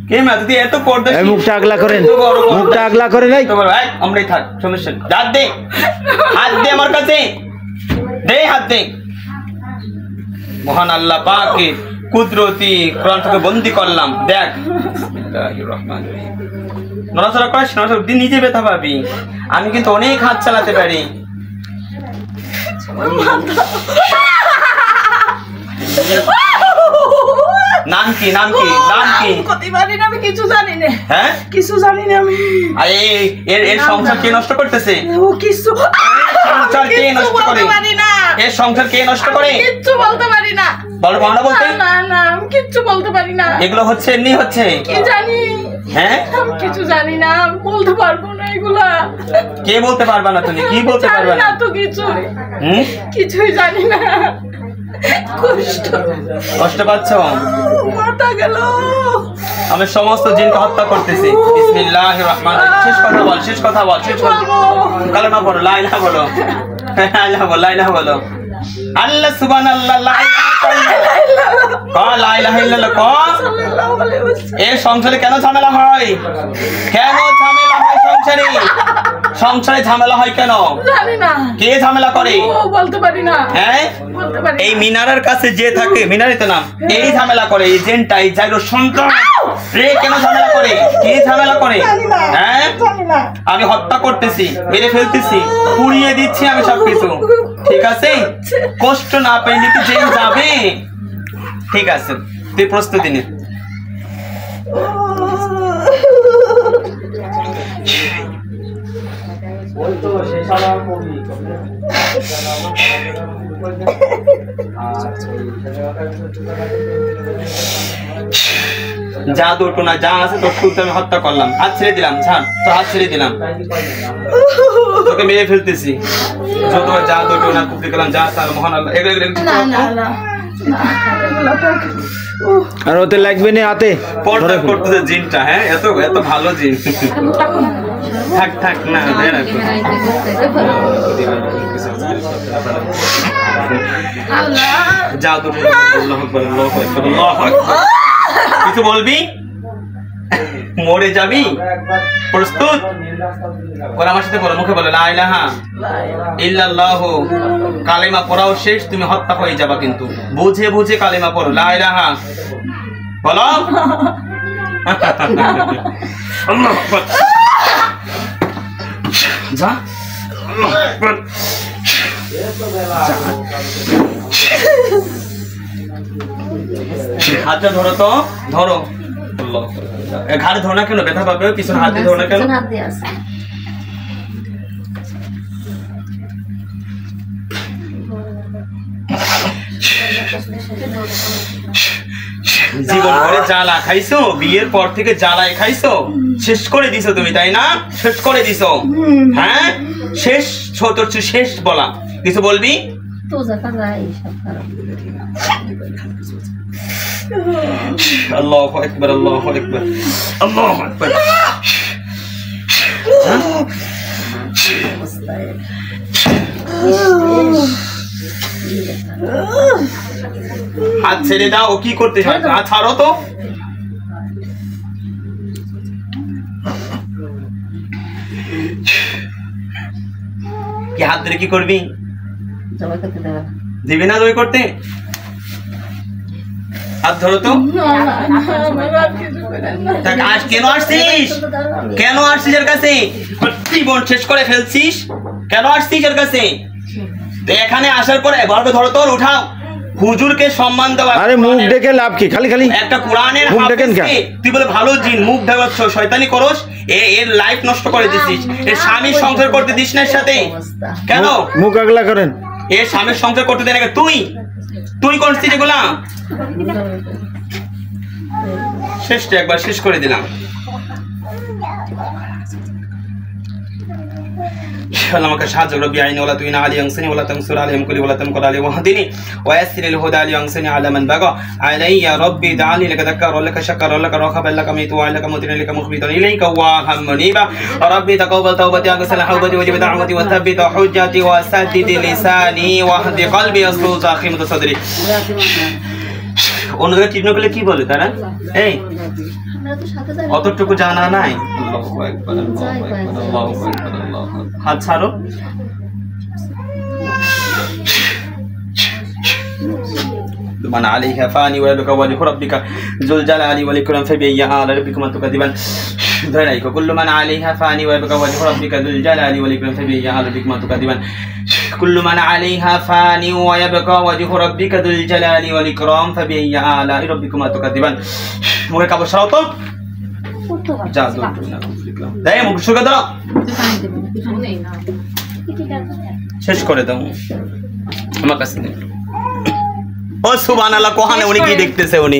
কে মা তুই এত পর্দা এই মুখটা আগলা করেন, মুখটা আগলা করে নাই তো বল ভাই আমরাই থাক সমস্যা নেই। হাত দে আমার কাছে দে, হাত দে। মহান আল্লাহ পাকের কুদরতি কোরআন থেকে বন্দী করলাম। দেখ বিসমিল্লাহির রহমানির রহিম। নড়াচড়া করিস, নড়াচড়া তুই নিজে ব্যথা পাবি। আমি কিন্তু অনেক হাত চালাতে পারি। নাম কি নাম কি নাম কি? আমি কিছু জানি না। হ্যাঁ কিছু জানি না আমি। এর সংসার কে নষ্ট করতেছে? ও কিছু সংসার কে নষ্ট করে? এর সংসার কে নষ্ট করে? কিচ্ছু বলতে পারি না। বলো বাংলা বলতে? না না আমি কিচ্ছু বলতে পারি না। এগুলো হচ্ছে এমনি হচ্ছে। কি জানি? হ্যাঁ আমি কিছু জানি না, আমি বলতে পারবো না এগুলা। কে বলতে পারবা না? তুমি কি বলতে পারবা না? তো কিছু হুম কিছুই জানি না। কষ্ট পাচ্ছ? মাথা গেল। আমি সমস্ত জিনকে হত্যা করতেছি। বিসমিল্লাহির রহমানির রহিম। শেষ কথা বল, শেষ কথা বল, শেষ কথা। কালেমা পড়ো, লা ইলাহা বলো, লা ইলাহা বলো, লা ইলাহা বলো। আল্লাহ সুবহানাল্লাহ, লা ইলাহা ইল্লাল্লাহ। এর সংসারে কেন ঝামেলা হয়? কেন ঝামেলা হয় সংসারে? সংসারে ঝামেলা হয় কেন? জানি না। কে ঝামেলা করে? বলতে পারি না। হ্যাঁ এই মিনারের কাছে যে থাকে, মিনারই তো নাম, এই ঝামেলা করে। এই জেনটা, এই জাইরো সন্তান রে কেন ঝামেলা করে? কে ঝামেলা করে? হ্যাঁ আমি হত্যা করতেছি, মেরে ফেলতেছি, পুড়িয়ে দিচ্ছি আমি সবকিছু। ঠিক আছে, কষ্ট না পেলে কি জেল যাবে? ঠিক আছে, তুই প্রস্তুতি নে। যা দুটো না যা আছে তোর শুনতে আমি হত্যা করলাম। হাত ছেড়ে দিলাম, ছাড় তো, হাত ছেড়ে দিলাম, তোকে মেরে ফেলতেছি। যত যা দুটো না কুপি করলাম, যা স্যার মহান আল্লাহ। আর ওতে লাগবে না হাতে পর্দা করতেছে জিনটা। হ্যাঁ এত এত ভালো জিন। থাক থাক না যা দুটো। কিছু বলবি? মরে যাবি? প্রস্তুত? আমার সাথে বলো, মুখে বলো লা ইলাহা ইল্লাল্লাহ। কালেমা পড়াও শেষ, তুমি হত্যা হয়ে যাবা। কিন্তু বুঝে বুঝে কালেমা পড়ো, লা ইলাহা বলো। যা হাতটা ধরো তো, ধরো। ঘাড়ে ধরো না কেন? ব্যথা পাবে। পিছনে হাত দিয়ে ধরো না কেন? জীবন ভরে জ্বালা খাইছো, বিয়ের পর থেকে জ্বালায় খাইছো, শেষ করে দিছো তুমি, তাই না? শেষ করে দিছো। হ্যাঁ শেষ, তোর শেষ বলা। কিছু বলবি? আল্লাহু আকবার, আল্লাহু আকবার, আল্লাহু আকবার। হাত ছেড়ে দাও। ও কি করতে চায়? হাত ছাড়ো তো। কি হাত ধরে কি করবি? দিবি না জয় করতে? হাত ধরো তো। আজ কেন আসছিস? কেন আসছিস এর কাছে? জীবন শেষ করে ফেলছিস, কেন আসছিস এর কাছে? এখানে আসার পরে বলবে ধরো তোর, উঠাও। হুজুরকে সম্মান দেওয়া। আরে মুখ দেখে লাভ কি? খালি খালি একটা কোরআনের হাফেজকে তুই বলে ভালো জিন, মুখ ঢাকাচ্ছ, শয়তানি করস, এর লাইফ নষ্ট করে দিছিস। এর স্বামীর সংসার করতে দিস না এর সাথে। কেন মুখ আগলা করেন? এর স্বামীর সংসার করতে দেয় না তুই? তুই করছিস এগুলা? শেষটা একবার শেষ করে দিলাম। আমাকে সাহায্য করো। বিআইনি ওয়ালা তুইনা আলী আনসানি ওয়ালা তানসুর আলাইহিম কুলি ওয়ালা তানকুর আলাইহি ওয়াহদিনি ওয়া ইয়াসসিরিল হুদা আলী আনসানি আলা মান বাগা আলাইয়া রাব্বি দা'আনি লাকা যাক্কার ওয়া লাকা শাকার ওয়া লাকা রাখাবাল লাকা মাইতু ওয়া লাকা মুদিন লাকা মুখবিতান ইলাইকা ওয়া হামনিবা রাব্বি তাকাব্বাল তাওবাতি আগসাল হাওবাতি ওয়াজিব দা'ওয়াতি ওয়া তাব্বিত হুজ্জাতি ওয়া সাদ্দিদ লিসানি ওয়া হদি কলবি আসলু তাখিমত সাদরি অন্যদের চিহ্ন করলে কি বলে তারা? এই অতটুকু জানা নাই। আল্লাহু আকবার, আল্লাহু আকবার, আল্লাহু আকবার, আল্লাহু আকবার। হাত ছাড়ো। من عليها فاني ويبقى وجه ربك ذو الجلال والإكرام فبأي آلاء ربكما تكذبان ذلك كل من عليها فاني ويبقى وجه ربك ذو الجلال والإكرام فبأي آلاء ربكما تكذبان كل من عليها فاني ويبقى وجه ربك ذو الجلال والإكرام فبأي آلاء ربكما تكذبان মুখে কাপড় সরাও তো যা দেয় মুখ শুকে দাও শেষ করে দাও আমার কাছে ও সুবহানাল্লাহ কোহানে উনি কি দেখতেছে উনি